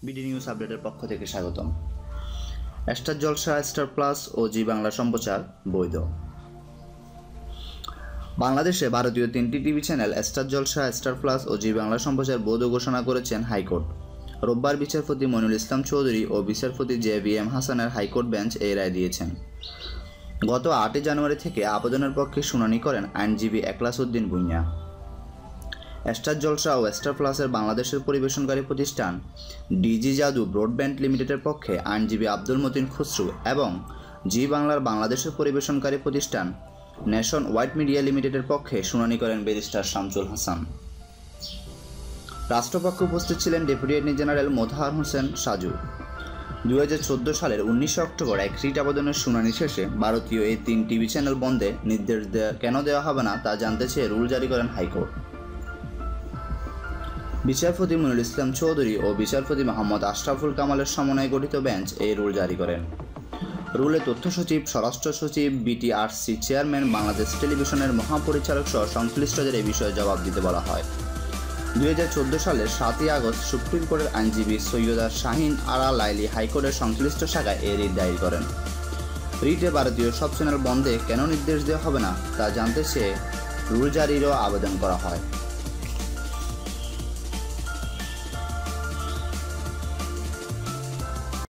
BD news আপডেটের পক্ষ থেকে স্বাগতম। স্টার জলসা, স্টার প্লাস ও জি বাংলা সম্প্রচার বৈধ। বাংলাদেশে ভারতীয় 3টি টিভি চ্যানেল স্টার জলসা, স্টার প্লাস ও জি বাংলা সম্প্রচার বৈধ ঘোষণা করেছেন হাইকোর্ট। রোববার বিচারপতি মইনুল ইসলাম চৌধুরী ও বিচারপতি JVM হাসানের হাইকোর্ট বেঞ্চ এই রায় দিয়েছেন। গত 8 জানুয়ারি থেকে আবেদনের পক্ষে শুনানি করেন আইনজীবী একলাস উদ্দিন ভুঁইয়া। স্টার জলসা ও স্টার প্লাসের বাংলাদেশের পরিবেশনকারী প্রতিষ্ঠান ডিজি জাদু ব্রডব্যান্ড লিমিটেডের পক্ষে আইনজীবী আব্দুল মতিন খুসরু এবং জি বাংলার বাংলাদেশের পরিবেশনকারী প্রতিষ্ঠান নেশন ওয়াইড মিডিয়া লিমিটেডের পক্ষে শুনানি করেন ব্যারিস্টার শামসুল হাসান। রাষ্ট্রপক্ষে উপস্থিত ছিলেন deputy attorney general Motahar Hossain Saju. 2014 সালের 19 অক্টোবর এক রিট আবেদনের শুনানি শেষে ভারতীয় এই 3 টিভি চ্যানেল বন্ধে নির্দেশ কেন দেওয়া হবে না তা জানতে চেয়ে রুল জারি করেন হাইকোর্ট। বিচারপতি মইনুল ইসলাম চৌধুরী ও বিচারপতি মোহাম্মদ আশরাফুল কামালের সমন্বয়ে গঠিত বেঞ্চ এই রুল জারি করেন। রুলে তথ্য সচিব, স্বরাষ্ট্র সচিব, BTRC চেয়ারম্যান, বাংলাদেশ টেলিভিশনের মহাপরিচালক সহ সংশ্লিষ্টদের এই বিষয়ে জবাব দিতে বলা হয়। 2014 সালের 7 আগস্ট সুপ্রিম কোর্টের আইনজীবী সৈয়দা শাহিন আরা লাইলি হাইকোর্টের সংশ্লিষ্ট শাখায় এই রিট দায়ের করেন। রিটে ভারতীয় সব চ্যানেল বন্ধে কেন নির্দেশ দেওয়া হবে না তা জানতে চেয়ে রুল জারিরও আবেদন করা হয়।